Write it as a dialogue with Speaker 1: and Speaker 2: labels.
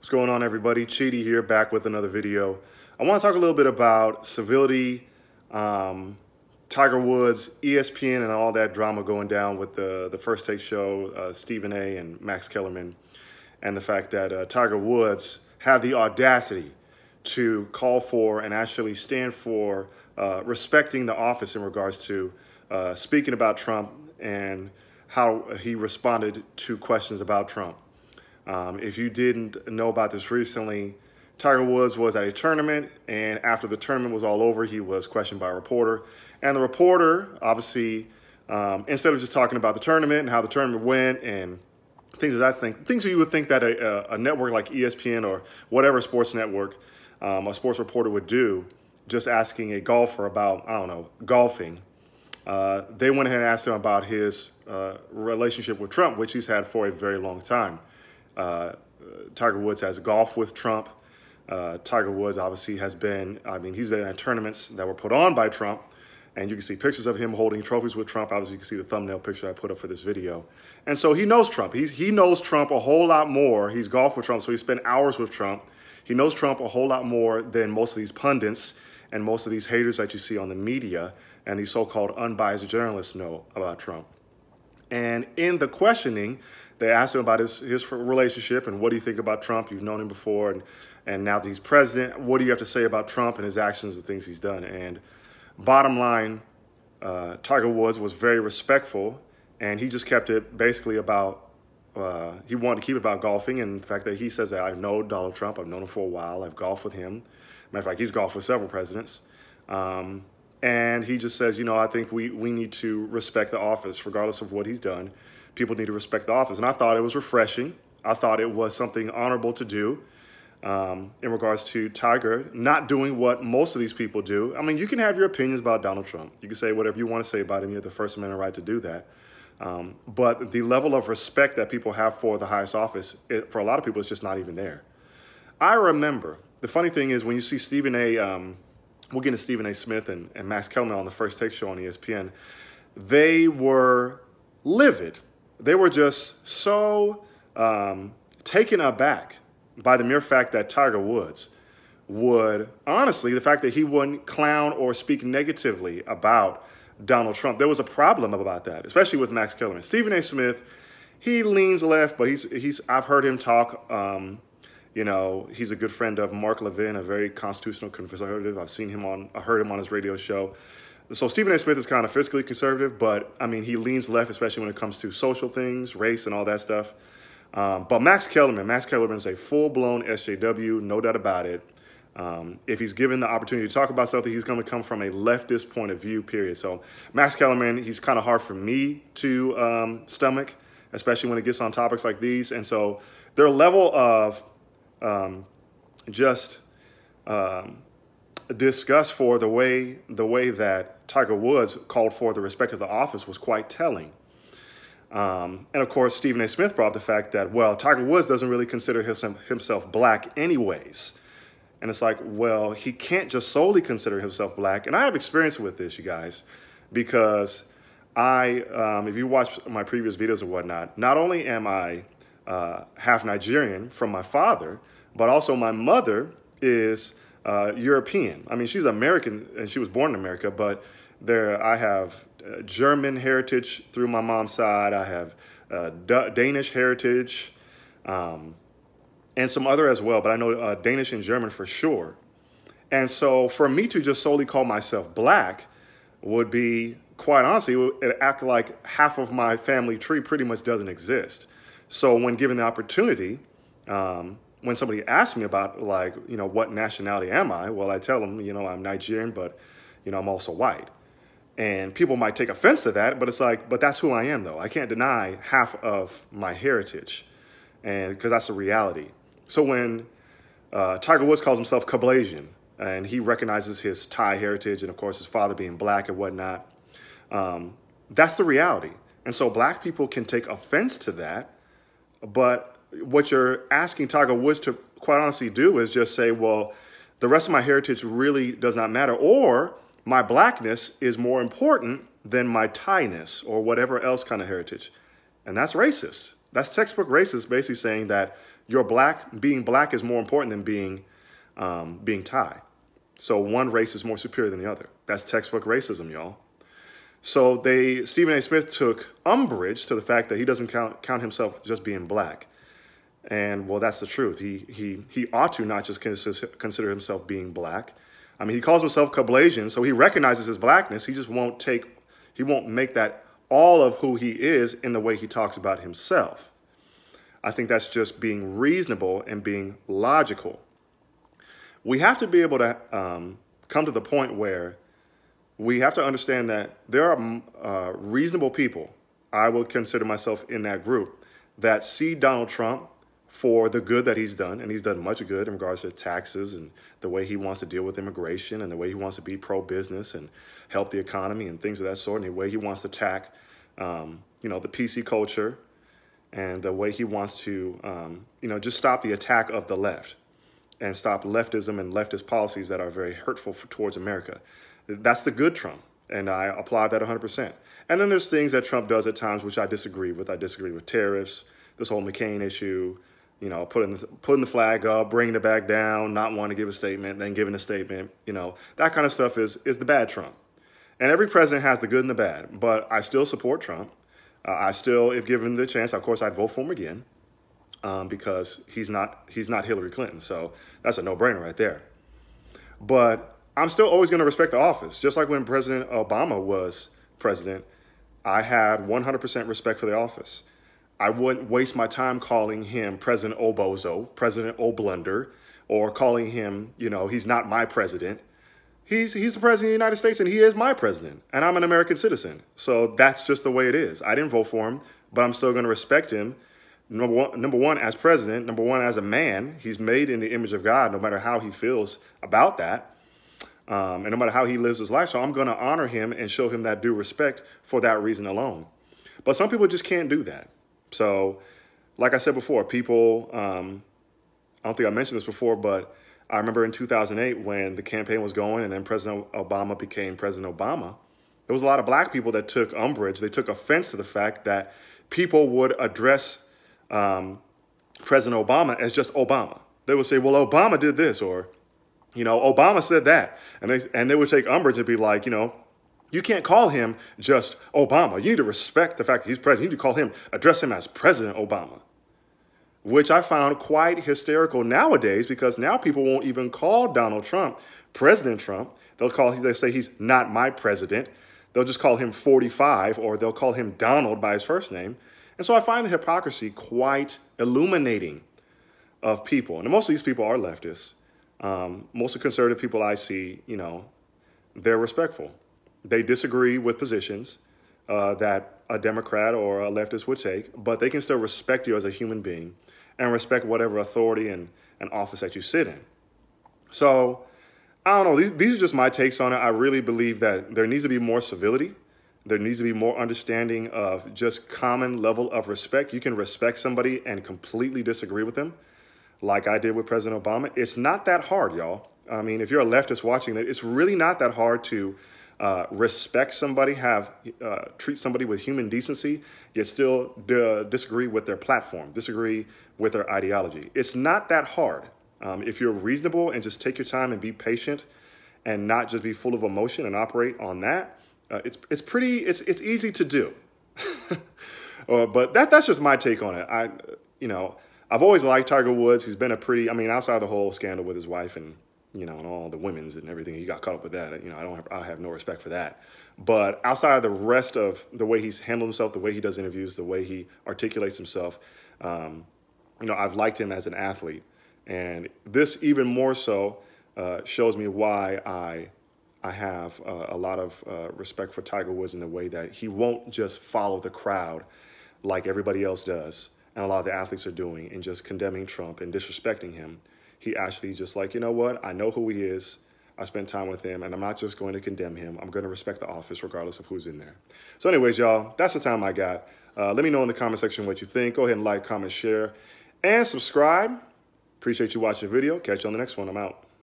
Speaker 1: What's going on, everybody? Cheaty here, back with another video. I want to talk a little bit about civility, Tiger Woods, ESPN, and all that drama going down with the First Take show, Stephen A. and Max Kellerman, and the fact that Tiger Woods had the audacity to call for and actually stand for respecting the office in regards to speaking about Trump and how he responded to questions about Trump. If you didn't know about this recently, Tiger Woods was at a tournament, and after the tournament was all over, he was questioned by a reporter. And the reporter, obviously, instead of just talking about the tournament and how the tournament went and things of that thing, things you would think that a network like ESPN or whatever sports network, a sports reporter would do, just asking a golfer about, I don't know, golfing. They went ahead and asked him about his relationship with Trump, which he's had for a very long time. Tiger Woods has golfed with Trump. Tiger Woods obviously has been, he's been at tournaments that were put on by Trump, and you can see pictures of him holding trophies with Trump. Obviously, you can see the thumbnail picture I put up for this video. And so he knows Trump. He knows Trump a whole lot more. He's golfed with Trump, so he spent hours with Trump. He knows Trump a whole lot more than most of these pundits and most of these haters that you see on the media and these so-called unbiased journalists know about Trump. And in the questioning, they asked him about his relationship and what do you think about Trump? You've known him before, and now that he's president, what do you have to say about Trump and his actions and things he's done? And bottom line, Tiger Woods was very respectful, and he just kept it basically about, he wanted to keep it about golfing, and the fact that he says that I know Donald Trump, I've known him for a while, I've golfed with him. Matter of fact, he's golfed with several presidents. And he just says, you know, I think we need to respect the office regardless of what he's done. People need to respect the office. And I thought it was refreshing. I thought it was something honorable to do in regards to Tiger not doing what most of these people do. I mean, you can have your opinions about Donald Trump. You can say whatever you want to say about him. You have the First Amendment right to do that. But the level of respect that people have for the highest office, for a lot of people, it's just not even there. I remember, the funny thing is when you see Stephen A., we'll get into Stephen A. Smith and Max Kellerman on the First Take show on ESPN, they were livid. They were just so taken aback by the mere fact that Tiger Woods would, honestly, the fact that he wouldn't clown or speak negatively about Donald Trump. There was a problem about that, especially with Max Kellerman. Stephen A. Smith, he leans left, but I've heard him talk. You know, he's a good friend of Mark Levin, a very constitutional conservative. I heard him on his radio show. So Stephen A. Smith is kind of fiscally conservative, but I mean, he leans left, especially when it comes to social things, race, and all that stuff. But Max Kellerman is a full-blown SJW, no doubt about it. If he's given the opportunity to talk about something, he's going to come from a leftist point of view, period. So Max Kellerman, he's kind of hard for me to stomach, especially when it gets on topics like these. And so their level of disgust for the way that Tiger Woods called for the respect of the office was quite telling. And of course, Stephen A. Smith brought up the fact that, well, Tiger Woods doesn't really consider himself black anyways. And it's like, well, he can't just solely consider himself black. And I have experience with this, you guys, because if you watch my previous videos and whatnot, not only am I half Nigerian from my father, but also my mother is European. I mean, she's American and she was born in America, but I have German heritage through my mom's side. I have Danish heritage and some other as well, but I know Danish and German for sure. And so for me to just solely call myself black would be, quite honestly, it would act like half of my family tree pretty much doesn't exist. So when given the opportunity, when somebody asks me about, like, you know, what nationality am I? Well, I tell them, you know, I'm Nigerian, but, you know, I'm also white. And people might take offense to that, but it's like, but that's who I am, though. I can't deny half of my heritage, and because that's a reality. So when Tiger Woods calls himself Caucasian, and he recognizes his Thai heritage and, of course, his father being black and whatnot, that's the reality. And so black people can take offense to that, but what you're asking Tiger Woods to quite honestly do is just say, well, the rest of my heritage really does not matter, or my blackness is more important than my Thai-ness or whatever else kind of heritage. And that's racist. That's textbook racist, basically saying that being black is more important than being Thai. So one race is more superior than the other. That's textbook racism, y'all. So Stephen A. Smith took umbrage to the fact that he doesn't count himself just being black. And well, that's the truth. He ought to not just consider himself being black. I mean, he calls himself Caucasian, so he recognizes his blackness. He just won't make that all of who he is in the way he talks about himself. I think that's just being reasonable and being logical. We have to be able to come to the point where we have to understand that there are reasonable people, I would consider myself in that group, that see Donald Trump for the good that he's done, and he's done much good in regards to taxes and the way he wants to deal with immigration and the way he wants to be pro-business and help the economy and things of that sort, and the way he wants to attack, the PC culture, and the way he wants to, just stop the attack of the left and stop leftism and leftist policies that are very hurtful towards America. That's the good Trump, and I applaud that 100%. And then there's things that Trump does at times which I disagree with. I disagree with tariffs, this whole McCain issue, putting the flag up, bringing it back down, not wanting to give a statement, then giving a statement. That kind of stuff is the bad Trump. And every president has the good and the bad, but I still support Trump. I still, if given the chance, of course, I'd vote for him again because he's not Hillary Clinton. So that's a no-brainer right there. But I'm still always going to respect the office. Just like when President Obama was president, I had 100% respect for the office. I wouldn't waste my time calling him President Obozo, President Oblunder, or calling him, he's not my president. He's the president of the United States, and he is my president, and I'm an American citizen. So that's just the way it is. I didn't vote for him, but I'm still going to respect him. Number one, as president. Number one, as a man. He's made in the image of God, no matter how he feels about that, and no matter how he lives his life. So I'm going to honor him and show him that due respect for that reason alone. But some people just can't do that. So, like I said before, people, I don't think I mentioned this before, but I remember in 2008 when the campaign was going and then President Obama became President Obama, there was a lot of black people that took umbrage. They took offense to the fact that people would address President Obama as just Obama. They would say, well, Obama did this, or, Obama said that. And they would take umbrage and be like, you can't call him just Obama. You need to respect the fact that he's president. You need to call him, address him as President Obama, which I found quite hysterical nowadays because now people won't even call Donald Trump President Trump. They'll say he's not my president. They'll just call him 45, or they'll call him Donald by his first name. And so I find the hypocrisy quite illuminating of people. And most of these people are leftists. Most of the conservative people I see, they're respectful. They disagree with positions that a Democrat or a leftist would take, but they can still respect you as a human being and respect whatever authority and office that you sit in. So, I don't know. These are just my takes on it. I really believe that there needs to be more civility. There needs to be more understanding of just common level of respect. You can respect somebody and completely disagree with them, like I did with President Obama. It's not that hard, y'all. I mean, if you're a leftist watching that, it's really not that hard to respect somebody, treat somebody with human decency, yet still disagree with their platform, disagree with their ideology. It's not that hard. If you're reasonable and just take your time and be patient and not just be full of emotion and operate on that, it's easy to do. But that's just my take on it. I've always liked Tiger Woods. He's been outside of the whole scandal with his wife and and all the women's and everything, he got caught up with that. I have no respect for that. But outside of the rest of the way he's handled himself, the way he does interviews, the way he articulates himself, I've liked him as an athlete. And this even more so shows me why I have a lot of respect for Tiger Woods in the way that he won't just follow the crowd like everybody else does, and a lot of the athletes are doing, and just condemning Trump and disrespecting him. He actually just like, you know what? I know who he is. I spent time with him, and I'm not just going to condemn him. I'm going to respect the office regardless of who's in there. So anyways, y'all, that's the time I got. Let me know in the comment section what you think. Go ahead and like, comment, share, and subscribe. Appreciate you watching the video. Catch you on the next one. I'm out.